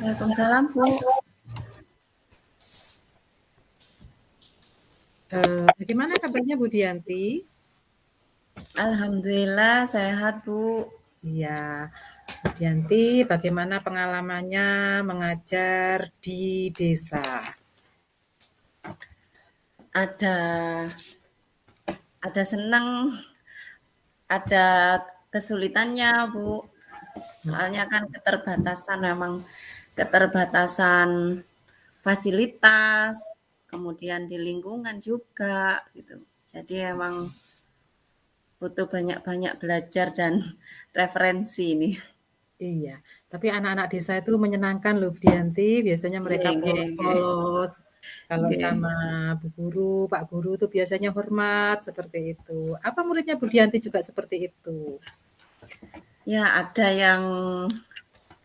Waalaikumsalam, Bu. Bagaimana kabarnya Bu Dianti? Alhamdulillah sehat, Bu. Iya, Bu Dianti, bagaimana pengalamannya mengajar di desa? Ada senang, ada kesulitannya, Bu. Soalnya kan keterbatasan fasilitas, kemudian di lingkungan juga gitu. Jadi emang butuh banyak-banyak belajar dan referensi nih. Iya, tapi anak-anak desa itu menyenangkan loh Bu Dianti, biasanya mereka Nggih, nggih, nggih. polos-polos. Kalau Nggih. sama Bu Guru, Pak Guru itu biasanya hormat seperti itu. Apa muridnya Bu Dianti juga seperti itu? Ya, ada yang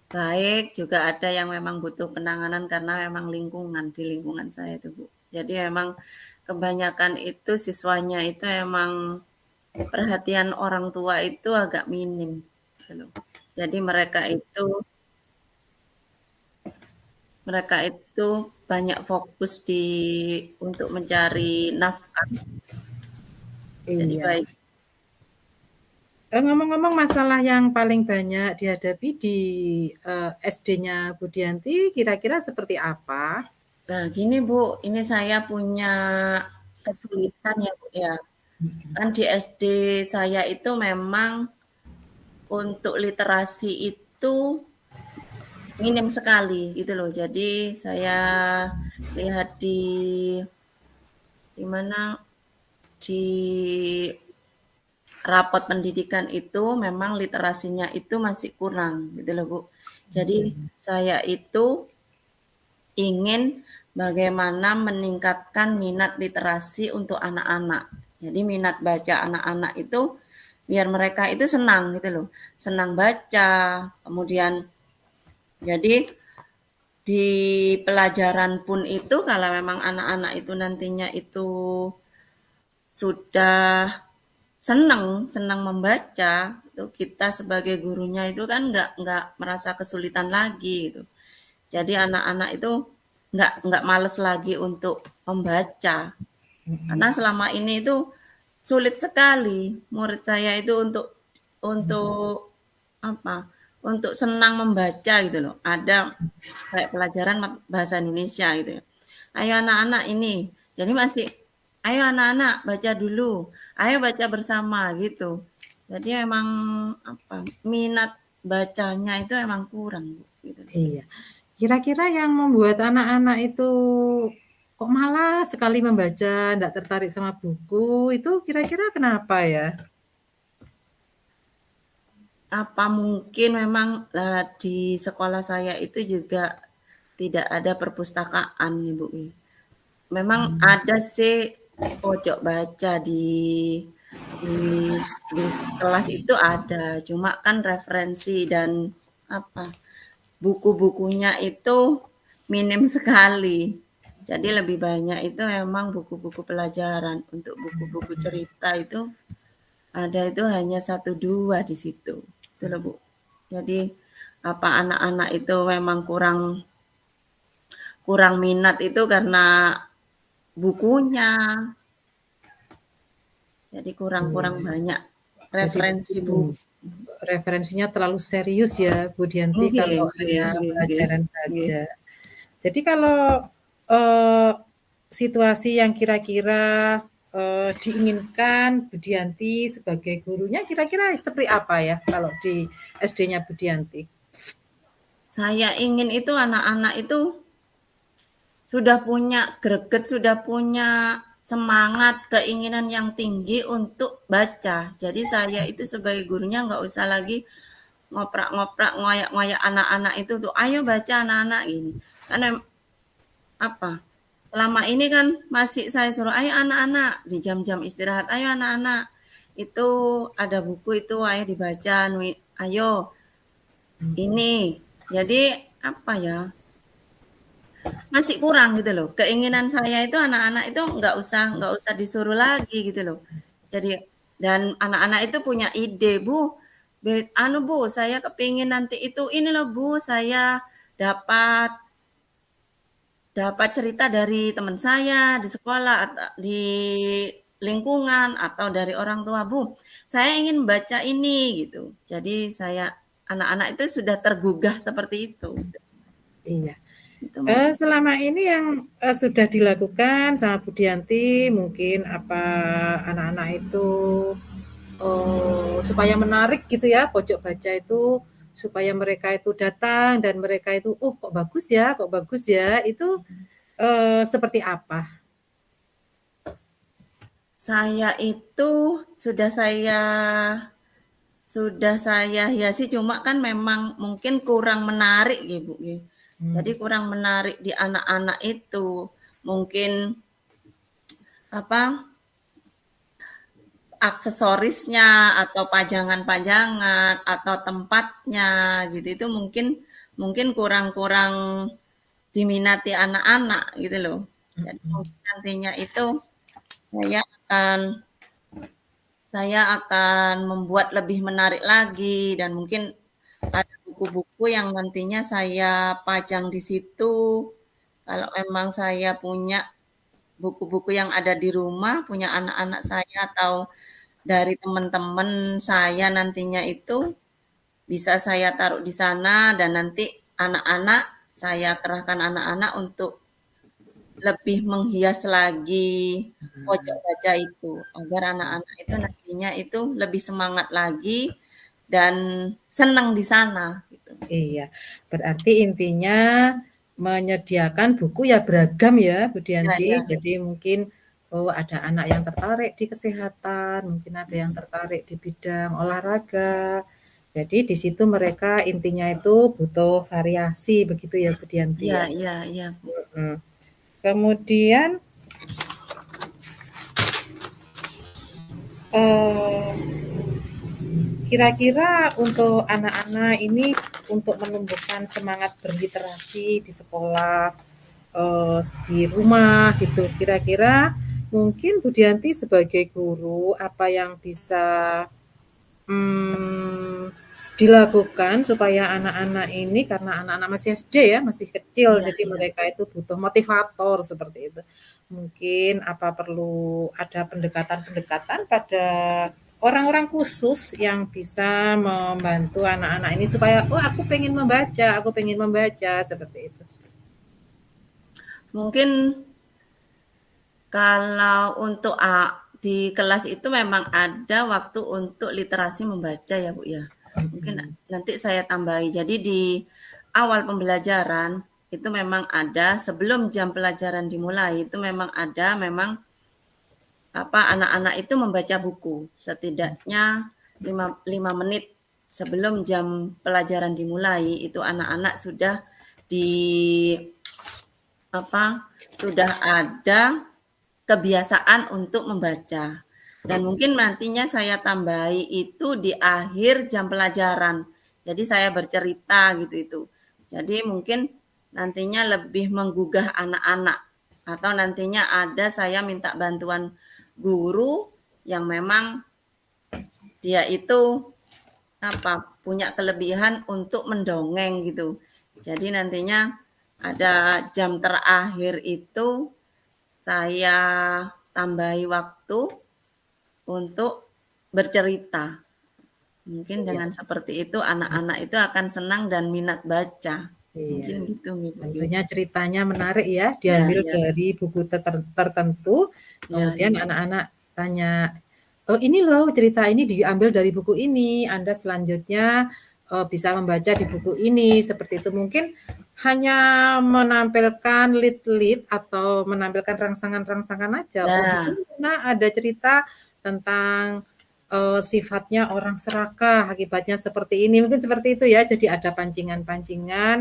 baik, juga ada yang memang butuh penanganan karena memang di lingkungan saya itu, Bu. Jadi memang kebanyakan itu siswanya itu emang perhatian orang tua itu agak minim gitu. Jadi mereka itu banyak fokus untuk mencari nafkah. Jadi Iya. baik. Ngomong-ngomong masalah yang paling banyak dihadapi di SD-nya Bu Dianti, kira-kira seperti apa? Nah, gini Bu, ini saya punya kesulitan ya Bu ya. Kan di SD saya itu memang untuk literasi itu minim sekali gitu loh. Jadi saya lihat di mana di rapot pendidikan itu memang literasinya itu masih kurang gitu loh Bu. Jadi saya itu ingin bagaimana meningkatkan minat literasi untuk anak-anak. Jadi minat baca anak-anak itu biar mereka itu senang gitu loh. Senang baca, kemudian jadi di pelajaran pun itu kalau memang anak-anak itu nantinya itu sudah senang membaca, itu kita sebagai gurunya itu kan nggak merasa kesulitan lagi gitu. Jadi anak-anak itu nggak males lagi untuk membaca. Karena selama ini itu sulit sekali murid saya itu untuk apa? Untuk senang membaca gitu loh. Ada kayak pelajaran bahasa Indonesia gitu ya. Ayo anak-anak ini. Jadi masih ayo anak-anak baca dulu. Ayo baca bersama gitu. Jadi emang minat bacanya itu emang kurang gitu. Iya. Kira-kira yang membuat anak-anak itu kok malas sekali membaca, tidak tertarik sama buku, itu kira-kira kenapa ya? Apa mungkin memang di sekolah saya itu juga tidak ada perpustakaan nih Bu. Memang ada sih pojok baca di di kelas itu ada, cuma kan referensi dan apa buku-bukunya itu minim sekali. Jadi lebih banyak itu memang buku-buku pelajaran. Untuk buku-buku cerita itu ada itu hanya satu dua di situ. Itu loh Bu. Jadi apa anak-anak itu memang kurang kurang minat itu karena bukunya. Jadi kurang-kurang Iya. banyak Jadi referensi buku. referensinya terlalu serius ya, Bu Dianti, Nggih, kalau nggih, hanya nggih, nggih, pelajaran nggih. saja. Jadi kalau eh, situasi yang kira-kira diinginkan Bu Dianti sebagai gurunya, kira-kira seperti apa ya kalau di SD-nya Bu Dianti? Saya ingin itu anak-anak itu sudah punya greget, sudah punya semangat, keinginan yang tinggi untuk baca. Jadi saya itu sebagai gurunya nggak usah lagi ngoprak-ngoprak, ngoyak-ngoyak anak-anak itu tuh, ayo baca anak-anak ini. Karena apa? Lama ini kan masih saya suruh, ayo anak-anak di jam-jam istirahat, ayo anak-anak itu ada buku itu, ayo dibaca, ayo ini. Jadi apa ya? Masih kurang gitu loh. Keinginan saya itu anak-anak itu nggak usah disuruh lagi gitu loh. Jadi dan anak-anak itu punya ide, Bu. Bu, saya kepingin nanti itu ini loh Bu, saya dapat dapat cerita dari teman saya di sekolah atau di lingkungan atau dari orang tua, "Bu, saya ingin baca ini," gitu. Jadi anak-anak itu sudah tergugah seperti itu. Iya. Itu Mas. Selama ini yang sudah dilakukan sama Budianti, mungkin apa anak-anak itu supaya menarik gitu ya, pojok baca itu supaya mereka itu datang dan mereka itu kok bagus ya, itu seperti apa? Saya itu sudah saya sudah saya hiasi cuma kan memang mungkin kurang menarik gitu, Bu. Jadi kurang menarik di anak-anak itu. Mungkin apa aksesorisnya atau pajangan-pajangan atau tempatnya gitu itu mungkin mungkin kurang-kurang diminati anak-anak gitu loh. Jadi mungkin nantinya itu saya akan saya akan membuat lebih menarik lagi dan mungkin ada buku-buku yang nantinya saya pajang di situ. Kalau memang saya punya buku-buku yang ada di rumah, punya anak-anak saya atau dari teman-teman saya nantinya itu bisa saya taruh di sana dan nanti anak-anak saya kerahkan anak-anak untuk lebih menghias lagi pojok baca itu agar anak-anak itu nantinya itu lebih semangat lagi dan senang di sana gitu. Iya, berarti intinya menyediakan buku ya beragam ya, Bu Ya, Dianti. ya, Jadi mungkin ada anak yang tertarik di kesehatan, mungkin ada yang tertarik di bidang olahraga. Jadi di situ mereka intinya itu butuh variasi begitu ya, Bu Dianti ya, ya. ya, ya, Bu. Kemudian eh, kira-kira untuk anak-anak ini untuk menumbuhkan semangat berliterasi di sekolah, di rumah gitu, kira-kira mungkin Bu Dianti sebagai guru apa yang bisa dilakukan supaya anak-anak ini karena anak-anak masih SD ya, masih kecil, Ya, jadi ya. mereka itu butuh motivator seperti itu. Mungkin apa perlu ada pendekatan-pendekatan pada orang-orang khusus yang bisa membantu anak-anak ini supaya aku pengen membaca seperti itu. Mungkin kalau untuk di kelas itu memang ada waktu untuk literasi membaca ya Bu ya. Mungkin nanti saya tambahi. Jadi di awal pembelajaran itu memang ada sebelum jam pelajaran dimulai itu memang ada memang apa anak-anak itu membaca buku setidaknya 5 menit sebelum jam pelajaran dimulai itu anak-anak sudah di apa sudah ada kebiasaan untuk membaca. Dan mungkin nantinya saya tambahi itu di akhir jam pelajaran. Jadi saya bercerita gitu itu. Jadi mungkin nantinya lebih menggugah anak-anak atau nantinya ada saya minta bantuan guru yang memang dia itu punya kelebihan untuk mendongeng gitu. Jadi nantinya ada jam terakhir itu saya tambahi waktu untuk bercerita. Mungkin Iya, dengan seperti itu anak-anak itu akan senang dan minat baca. iya. Mungkin gitu Ibu. Tentunya ceritanya menarik ya, Ya, diambil ya, dari buku tertentu, ya, kemudian ya. anak-anak tanya, "Oh ini loh cerita ini diambil dari buku ini, Anda selanjutnya bisa membaca di buku ini," seperti itu. Mungkin hanya menampilkan lead-lead atau menampilkan rangsangan-rangsangan aja. Oh di Ya, sini ada cerita tentang sifatnya orang serakah, akibatnya seperti ini. Mungkin seperti itu ya. Jadi ada pancingan-pancingan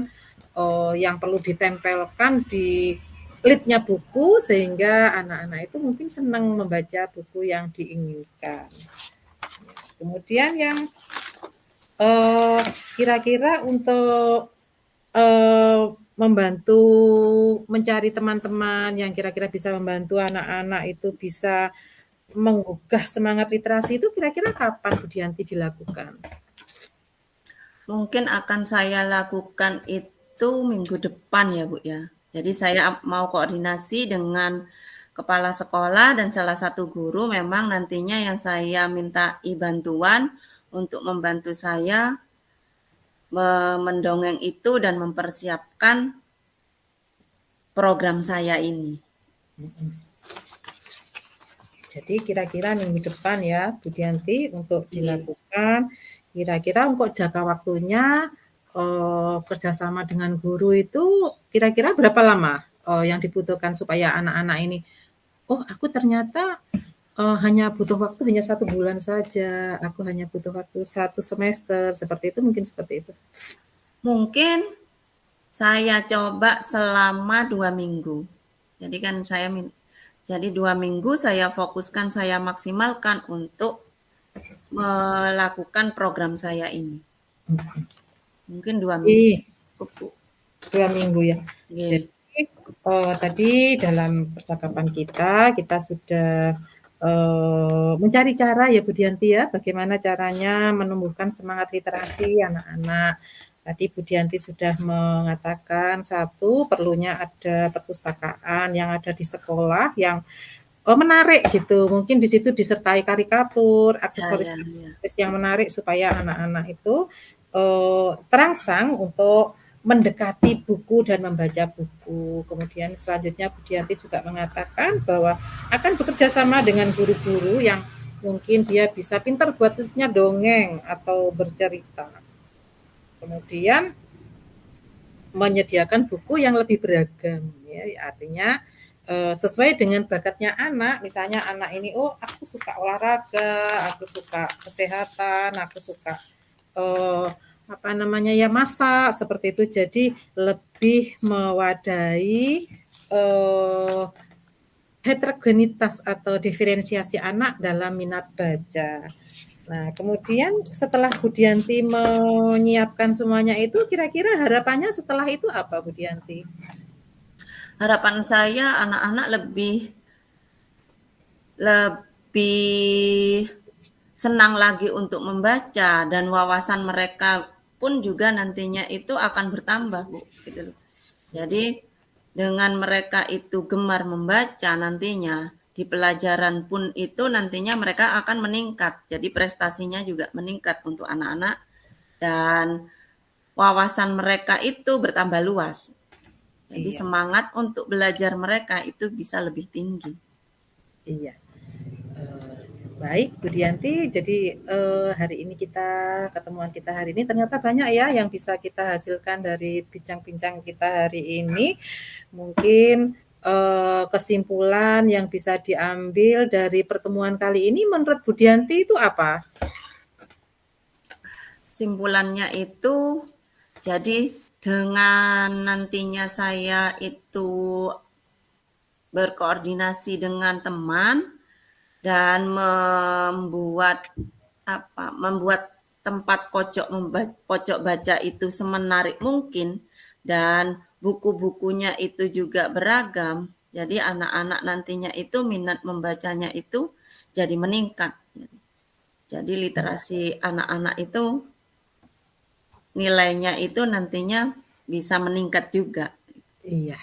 yang perlu ditempelkan di leadnya buku sehingga anak-anak itu mungkin senang membaca buku yang diinginkan. Kemudian yang kira-kira untuk membantu mencari teman-teman yang kira-kira bisa membantu anak-anak itu bisa menggugah semangat literasi itu kira-kira kapan Bu Dianti dilakukan? mungkin akan saya lakukan itu itu minggu depan ya Bu ya. Jadi saya mau koordinasi dengan kepala sekolah dan salah satu guru memang nantinya yang saya mintai bantuan untuk membantu saya mendongeng itu dan mempersiapkan program saya ini. Jadi kira-kira minggu depan ya Bu Dianti untuk dilakukan. Kira-kira untuk jangka waktunya kerjasama dengan guru itu kira-kira berapa lama yang dibutuhkan supaya anak-anak ini, oh aku ternyata hanya butuh waktu hanya 1 bulan saja, aku hanya butuh waktu 1 semester, seperti itu, mungkin seperti itu? Mungkin saya coba selama 2 minggu. Jadi kan jadi 2 minggu saya fokuskan, saya maksimalkan untuk melakukan program saya ini. Mungkin 2 minggu. 2 minggu ya. Jadi tadi dalam percakapan kita sudah mencari cara ya Bu Dianti ya, bagaimana caranya menumbuhkan semangat literasi anak-anak. Tadi Bu Dianti sudah mengatakan satu, perlunya ada perpustakaan yang ada di sekolah yang menarik gitu. Mungkin di situ disertai karikatur, aksesoris yang menarik supaya anak-anak itu terangsang untuk mendekati buku dan membaca buku. Kemudian selanjutnya Bu Dianti juga mengatakan bahwa akan bekerja sama dengan guru-guru yang mungkin dia bisa pintar buatnya dongeng atau bercerita. Kemudian menyediakan buku yang lebih beragam, ya, artinya sesuai dengan bakatnya anak. Misalnya anak ini, oh aku suka olahraga, aku suka kesehatan, aku suka ya masak, seperti itu. Jadi lebih mewadahi heterogenitas atau diferensiasi anak dalam minat baca. Nah, kemudian setelah Bu Dianti menyiapkan semuanya itu, kira-kira harapannya setelah itu apa Bu Dianti? Harapan saya anak-anak lebih senang lagi untuk membaca dan wawasan mereka pun juga nantinya itu akan bertambah, Bu. Gitu loh. Jadi dengan mereka itu gemar membaca nantinya di pelajaran pun itu nantinya mereka akan meningkat. Jadi prestasinya juga meningkat untuk anak-anak dan wawasan mereka itu bertambah luas. Jadi semangat untuk belajar mereka itu bisa lebih tinggi. Iya. Baik Bu Dianti, jadi hari ini ketemuan kita hari ini ternyata banyak ya yang bisa kita hasilkan dari bincang-bincang kita hari ini. Mungkin kesimpulan yang bisa diambil dari pertemuan kali ini menurut Bu Dianti itu apa? Simpulannya itu, jadi dengan nantinya saya itu berkoordinasi dengan teman dan membuat tempat pojok baca itu semenarik mungkin dan buku-bukunya itu juga beragam. Jadi anak-anak nantinya itu minat membacanya itu jadi meningkat. Jadi literasi anak-anak itu nilainya itu nantinya bisa meningkat juga. Iya.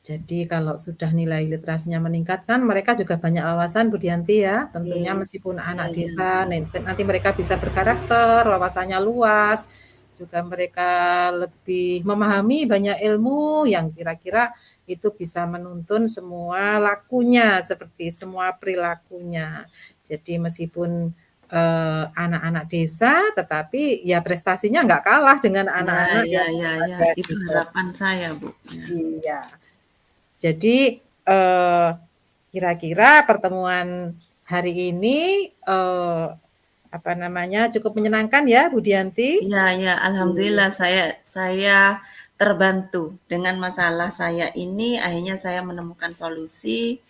Jadi kalau sudah nilai literasinya meningkat kan mereka juga banyak wawasan Bu Dianti ya. Tentunya meskipun anak desa nanti mereka bisa berkarakter, wawasannya luas, juga mereka lebih memahami banyak ilmu yang kira-kira itu bisa menuntun semua lakunya, seperti semua perilakunya. Jadi meskipun anak-anak desa, tetapi ya prestasinya nggak kalah dengan anak-anak yang ada itu harapan saya Bu. Iya. Jadi kira-kira pertemuan hari ini cukup menyenangkan ya Bu Dianti? Iya, alhamdulillah saya terbantu dengan masalah saya ini, akhirnya saya menemukan solusi,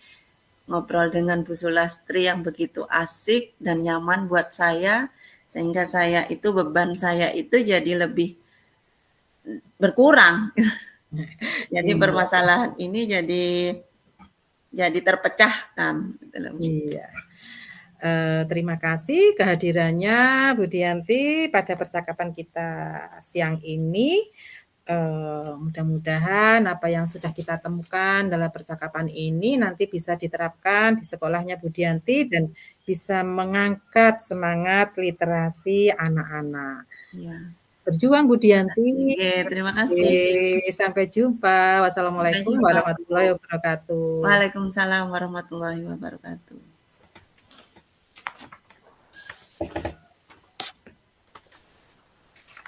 ngobrol dengan Bu Sulastri yang begitu asik dan nyaman buat saya, sehingga saya itu beban saya itu jadi lebih berkurang. Jadi permasalahan ini jadi terpecahkan. Iya. Terima kasih kehadirannya Bu Dianti pada percakapan kita siang ini. Mudah-mudahan apa yang sudah kita temukan dalam percakapan ini nanti bisa diterapkan di sekolahnya Bu Dianti dan bisa mengangkat semangat literasi anak-anak. Iya. Berjuang Bu Dianti. Oke, terima kasih. Oke, sampai jumpa. Sampai Wassalamualaikum jumpa, warahmatullahi Bu. wabarakatuh. Waalaikumsalam warahmatullahi wabarakatuh.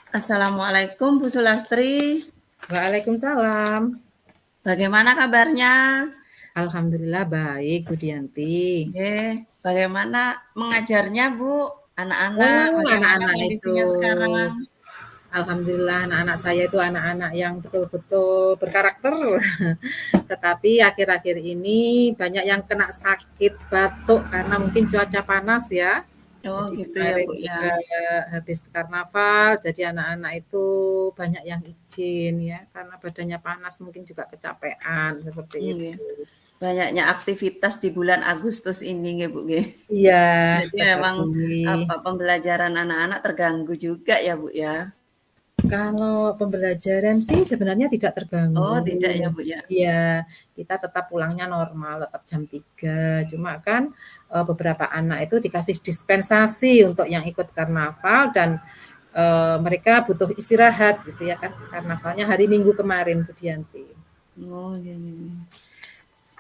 Assalamualaikum Bu Sulastri. Waalaikumsalam. Bagaimana kabarnya? Alhamdulillah baik Bu Dianti. Bagaimana mengajarnya Bu? Anak-anak, Oh, bagaimana anak-anak itu. kondisinya sekarang? Alhamdulillah anak-anak saya itu anak-anak yang betul-betul berkarakter. Tetapi akhir-akhir ini banyak yang kena sakit batuk karena mungkin cuaca panas ya. Oh Jadi gitu ya kemarin Bu ya. juga habis karnaval, jadi anak-anak itu banyak yang izin ya, karena badannya panas mungkin juga kecapean seperti Iya. itu. Banyaknya aktivitas di bulan Agustus ini nggih Bu nggih. Iya, Jadi memang tetapi pembelajaran anak-anak terganggu juga ya Bu ya. kalau pembelajaran sih sebenarnya tidak Oh terganggu. tidak ya Bu ya. Iya, kita tetap pulangnya normal, tetap jam 3. Cuma kan beberapa anak itu dikasih dispensasi untuk yang ikut karnaval dan mereka butuh istirahat gitu ya kan. Karnavalnya hari Minggu kemarin Bu Dianti. Oh iya, iya, iya.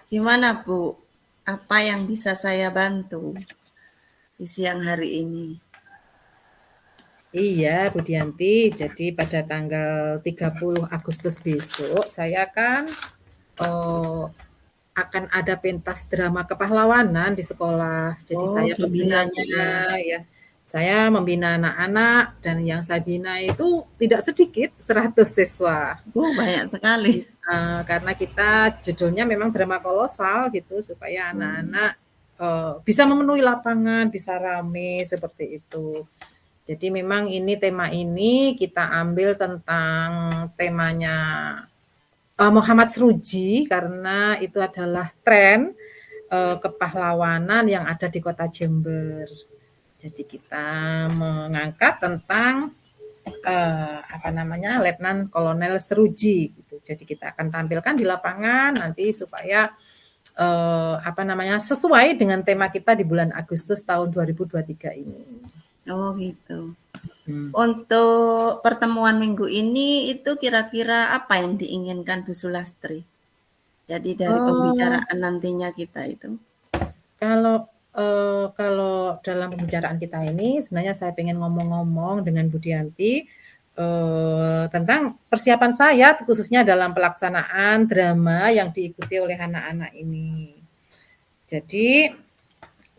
Gimana Bu? Apa yang bisa saya bantu di siang hari ini? Iya, Bu Dianti. Jadi pada tanggal 30 Agustus besok saya kan akan ada pentas drama kepahlawanan di sekolah. Jadi Oh saya gitu ya Bu pembinanya ya. ya. Saya membina anak-anak dan yang saya bina itu tidak sedikit 100 siswa. Banyak sekali. Karena kita judulnya memang drama kolosal gitu supaya Hmm. anak-anak bisa memenuhi lapangan, bisa rame seperti itu. Jadi memang ini tema ini kita ambil tentang temanya Muhammad Sruji karena itu adalah tren kepahlawanan yang ada di kota Jember. Jadi kita mengangkat tentang Letnan Kolonel Sruji. Gitu. Jadi kita akan tampilkan di lapangan nanti supaya sesuai dengan tema kita di bulan Agustus tahun 2023 ini. Oh gitu. Untuk pertemuan minggu ini itu kira-kira apa yang diinginkan Bu Sulastri? Jadi dari pembicaraan nantinya kita itu. Kalau dalam pembicaraan kita ini sebenarnya saya pengen ngomong-ngomong dengan Bu Dianti tentang persiapan saya khususnya dalam pelaksanaan drama yang diikuti oleh anak-anak ini. Jadi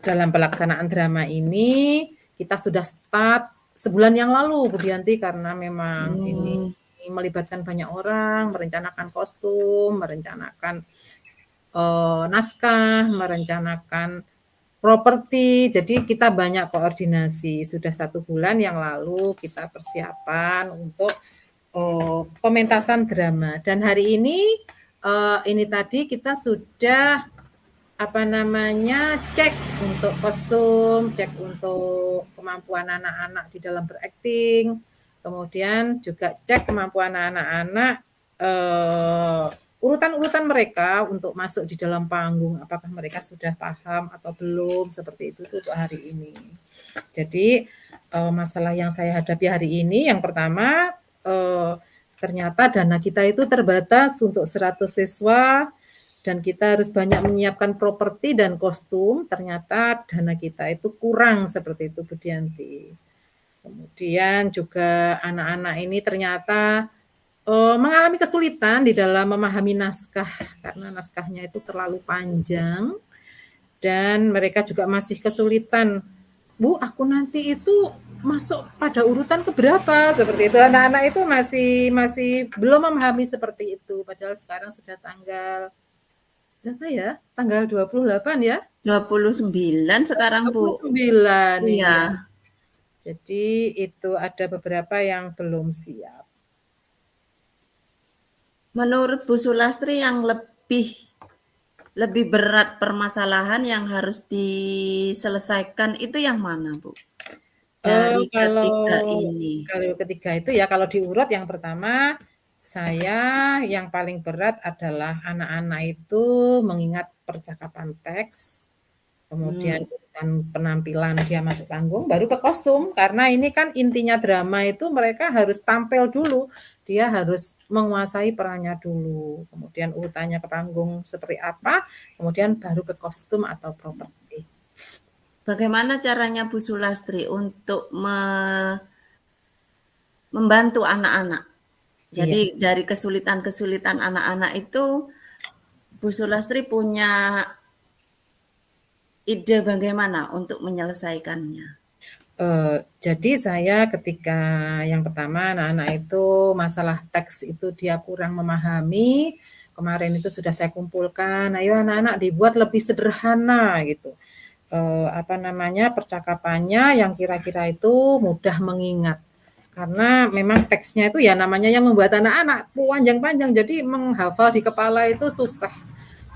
dalam pelaksanaan drama ini kita sudah start sebulan yang lalu Bu Dianti karena memang ini melibatkan banyak orang, merencanakan kostum, merencanakan naskah, merencanakan properti. Jadi kita banyak koordinasi. Sudah 1 bulan yang lalu kita persiapan untuk pementasan drama. Dan hari ini tadi kita sudah cek untuk kostum, cek untuk kemampuan anak-anak di dalam berakting, kemudian juga cek kemampuan anak-anak urutan-urutan mereka untuk masuk di dalam panggung, apakah mereka sudah paham atau belum, seperti itu untuk hari ini. Jadi masalah yang saya hadapi hari ini, yang pertama ternyata dana kita itu terbatas untuk 100 siswa, dan kita harus banyak menyiapkan properti dan kostum, ternyata dana kita itu kurang seperti itu Bu Dianti. Kemudian juga anak-anak ini ternyata mengalami kesulitan di dalam memahami naskah karena naskahnya itu terlalu panjang dan mereka juga masih kesulitan. Bu, aku nanti itu masuk pada urutan keberapa seperti itu. Anak-anak itu masih belum memahami seperti itu. Padahal sekarang sudah tanggal berapa ya? Tanggal 28 ya? 29 sekarang Bu. 29 Iya. ya. Jadi itu ada beberapa yang belum siap. Menurut Bu Sulastri yang lebih berat permasalahan yang harus diselesaikan itu yang mana Bu? Dari ketiga ini. Kalau ketiga itu ya kalau diurut yang pertama saya yang paling berat adalah anak-anak itu mengingat percakapan teks, kemudian urutan penampilan dia masuk panggung, baru ke kostum. Karena ini kan intinya drama itu mereka harus tampil dulu, dia harus menguasai perannya dulu, kemudian urutannya ke panggung seperti apa, kemudian baru ke kostum atau properti. Bagaimana caranya Bu Sulastri untuk membantu anak-anak? Iya. Jadi dari kesulitan-kesulitan anak-anak itu Bu Sulastri punya ide bagaimana untuk menyelesaikannya? Jadi saya ketika yang pertama anak-anak itu masalah teks itu dia kurang memahami, kemarin itu sudah saya kumpulkan, ayo anak-anak dibuat lebih sederhana gitu. Apa namanya, percakapannya yang kira-kira itu mudah mengingat. Karena memang teksnya itu ya namanya yang membuat anak-anak panjang-panjang, jadi menghafal di kepala itu susah.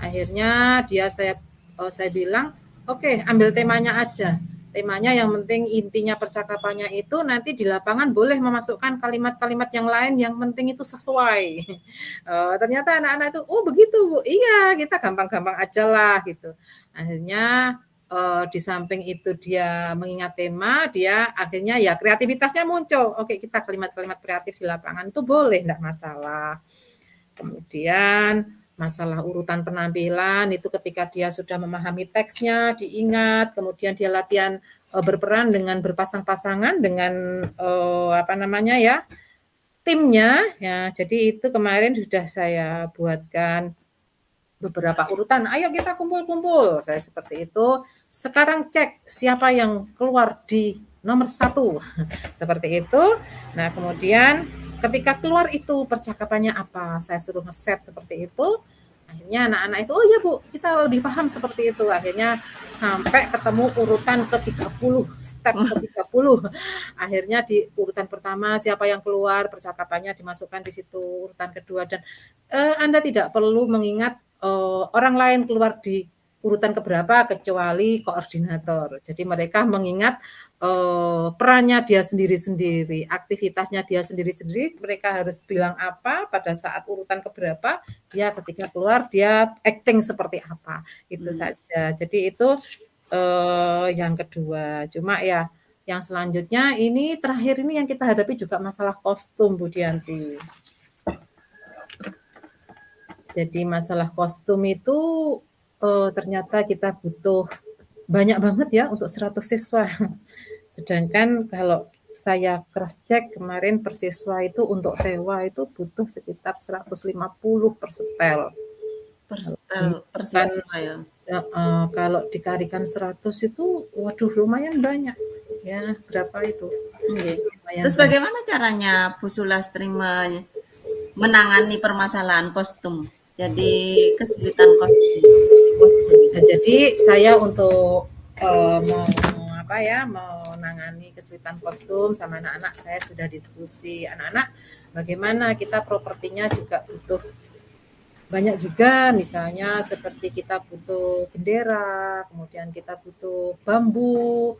Akhirnya saya bilang, oke, ambil temanya aja. Temanya yang penting intinya percakapannya itu nanti di lapangan boleh memasukkan kalimat-kalimat yang lain yang penting itu sesuai. Ternyata anak-anak itu, oh begitu Bu, iya kita gampang-gampang aja lah gitu. Akhirnya di samping itu dia mengingat tema, dia akhirnya ya kreativitasnya muncul. Oke, kita kalimat-kalimat kreatif di lapangan itu boleh, enggak masalah. Kemudian masalah urutan penampilan itu ketika dia sudah memahami teksnya, diingat, kemudian dia latihan berperan dengan berpasang-pasangan dengan apa namanya ya, timnya ya. Jadi itu kemarin sudah saya buatkan beberapa urutan, ayo kita kumpul-kumpul, saya seperti itu. Sekarang cek siapa yang keluar di nomor 1, seperti itu. Nah kemudian ketika keluar itu percakapannya apa, saya suruh ngeset seperti itu. Akhirnya anak-anak itu, oh iya Bu, kita lebih paham seperti itu. Akhirnya sampai ketemu urutan ke-30, step ke-30. Akhirnya di urutan pertama siapa yang keluar, percakapannya dimasukkan di situ, urutan kedua. Dan Anda tidak perlu mengingat orang lain keluar di urutan keberapa kecuali koordinator. Jadi mereka mengingat perannya dia sendiri-sendiri, aktivitasnya dia sendiri-sendiri, mereka harus bilang apa pada saat urutan keberapa, dia ketika keluar dia acting seperti apa, itu saja. Jadi itu yang kedua. Cuma ya yang selanjutnya ini terakhir ini yang kita hadapi juga masalah kostum Bu Dianti. Jadi masalah kostum itu ternyata kita butuh banyak banget ya untuk 100 siswa. Sedangkan kalau saya cross check kemarin per siswa itu untuk sewa itu butuh sekitar 150 per setel. Per siswa ya. Kalau dikalikan 100 itu waduh lumayan banyak. Ya, berapa itu? Terus bagaimana caranya Bu Sulastri menangani permasalahan kostum? Jadi kesulitan kostum. Nah, jadi saya untuk menangani kesulitan kostum sama anak-anak, saya sudah diskusi anak-anak bagaimana kita propertinya juga butuh banyak juga, misalnya seperti kita butuh bendera, kemudian kita butuh bambu,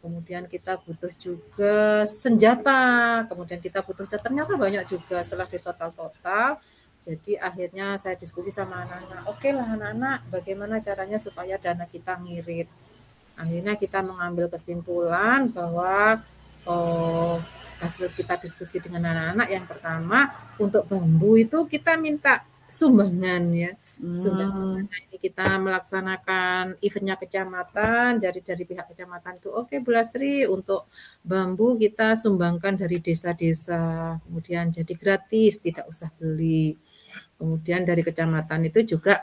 kemudian kita butuh juga senjata, kemudian kita butuh cat, ternyata banyak juga setelah di total-total. Jadi akhirnya saya diskusi sama anak-anak, oke lah anak-anak bagaimana caranya supaya dana kita ngirit. Akhirnya kita mengambil kesimpulan bahwa hasil kita diskusi dengan anak-anak yang pertama untuk bambu itu kita minta sumbangan ya. Sumbangan ini kita melaksanakan eventnya kecamatan, dari pihak kecamatan itu oke Bu Lastri untuk bambu kita sumbangkan dari desa-desa, kemudian jadi gratis tidak usah beli. Kemudian dari kecamatan itu juga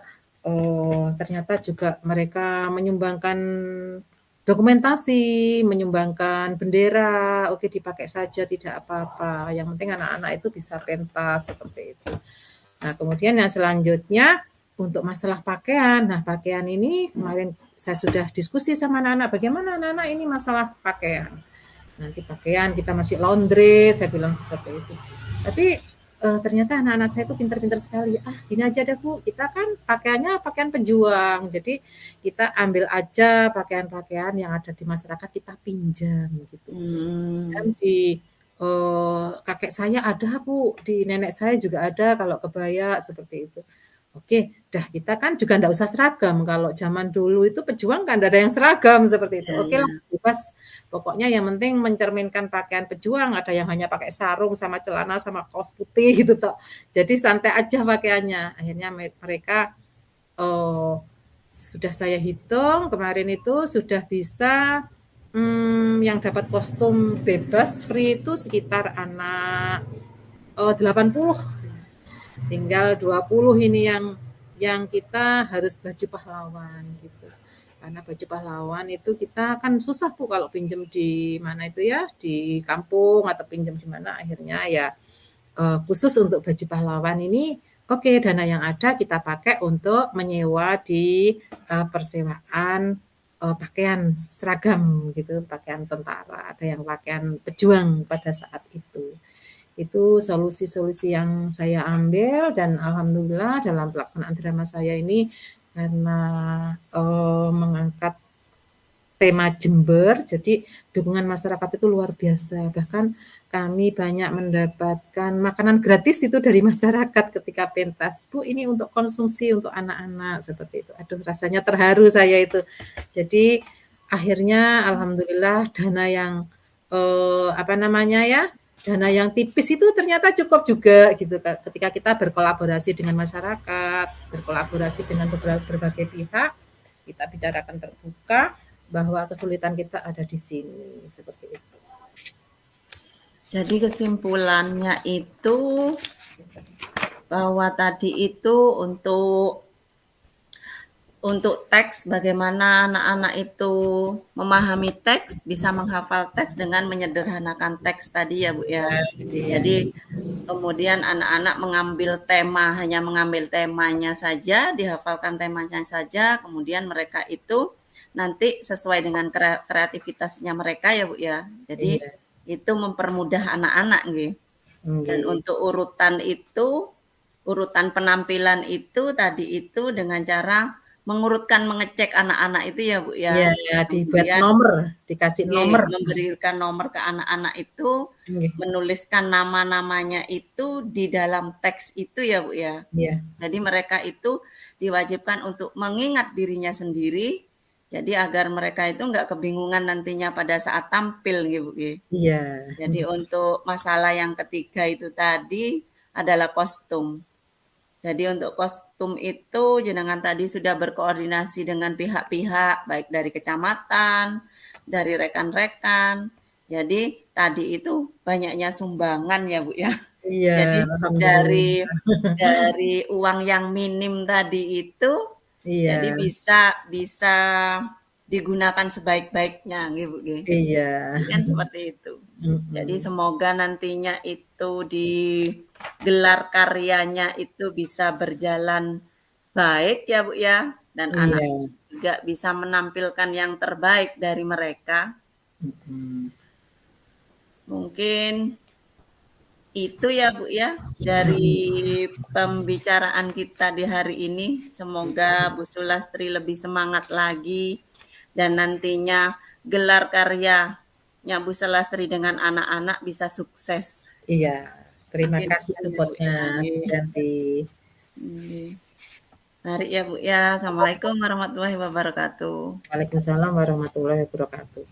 ternyata juga mereka menyumbangkan dokumentasi, menyumbangkan bendera, oke dipakai saja tidak apa-apa. Yang penting anak-anak itu bisa pentas seperti itu. Nah kemudian yang selanjutnya untuk masalah pakaian. Nah pakaian ini kemarin saya sudah diskusi sama anak-anak, bagaimana anak-anak ini masalah pakaian. Nanti pakaian kita masih laundry, saya bilang seperti itu. Tapi ternyata anak-anak saya itu pintar-pintar sekali. Gini aja deh Bu, kita kan pakaiannya pakaian pejuang. Jadi kita ambil aja pakaian-pakaian yang ada di masyarakat kita pinjam gitu. Dan di kakek saya ada Bu, di nenek saya juga ada kalau kebaya seperti itu. Oke, dah kita kan juga ndak usah seragam. Kalau zaman dulu itu pejuang kan ndak ada yang seragam seperti itu. Ya, Oke lah, ya. bebas. Pokoknya yang penting mencerminkan pakaian pejuang. Ada yang hanya pakai sarung sama celana sama kaos putih gitu toh. Jadi santai aja pakaiannya. Akhirnya mereka sudah saya hitung kemarin itu sudah bisa yang dapat kostum bebas free itu sekitar anak 80, tinggal 20 ini yang kita harus baju pahlawan gitu. Karena baju pahlawan itu kita kan susah Bu kalau pinjem di mana itu ya, di kampung atau pinjem di mana, akhirnya ya khusus untuk baju pahlawan ini oke, dana yang ada kita pakai untuk menyewa di persewaan pakaian seragam gitu, pakaian tentara, ada yang pakaian pejuang pada saat itu. Itu solusi-solusi yang saya ambil dan alhamdulillah dalam pelaksanaan drama saya ini karena mengangkat tema Jember, jadi dukungan masyarakat itu luar biasa. Bahkan kami banyak mendapatkan makanan gratis itu dari masyarakat ketika pentas. Bu, ini untuk konsumsi untuk anak-anak seperti itu. Aduh, rasanya terharu saya itu. Jadi akhirnya alhamdulillah dana yang dana yang tipis itu ternyata cukup juga gitu ketika kita berkolaborasi dengan masyarakat, berkolaborasi dengan berbagai pihak, kita bicarakan terbuka bahwa kesulitan kita ada di sini seperti itu. Jadi kesimpulannya itu bahwa tadi itu untuk teks, bagaimana anak-anak itu memahami teks, bisa menghafal teks dengan menyederhanakan teks tadi ya Bu ya. Jadi kemudian anak-anak mengambil tema, hanya mengambil temanya saja, dihafalkan temanya saja, kemudian mereka itu nanti sesuai dengan kreativitasnya mereka ya Bu ya. Jadi itu mempermudah anak-anak gitu. Dan untuk urutan penampilan itu tadi itu dengan cara mengecek anak-anak itu ya Bu ya. Ya, dibuat nomor, dikasih nomor. Memberikan nomor ke anak-anak itu, menuliskan nama-namanya itu di dalam teks itu ya Bu ya. Jadi mereka itu diwajibkan untuk mengingat dirinya sendiri, jadi agar mereka itu nggak kebingungan nantinya pada saat tampil gitu Bu. Iya. Jadi untuk masalah yang ketiga itu tadi adalah kostum. Jadi untuk kostum itu jenengan tadi sudah berkoordinasi dengan pihak-pihak baik dari kecamatan, dari rekan-rekan. Jadi tadi itu banyaknya sumbangan ya Bu ya. Iya, jadi dari uang yang minim tadi itu jadi bisa digunakan sebaik-baiknya gitu Bu. Iya. Kan seperti itu. Jadi semoga nantinya itu di gelar karyanya itu bisa berjalan baik ya Bu ya, dan anak juga bisa menampilkan yang terbaik dari mereka. Mungkin itu ya Bu ya dari pembicaraan kita di hari ini. Semoga Bu Sulastri lebih semangat lagi dan nantinya gelar karyanya Bu Sulastri dengan anak-anak bisa sukses. Iya. Terima kasih supportnya, Yanti. Mari ya Bu ya. Assalamualaikum warahmatullahi wabarakatuh. Waalaikumsalam warahmatullahi wabarakatuh.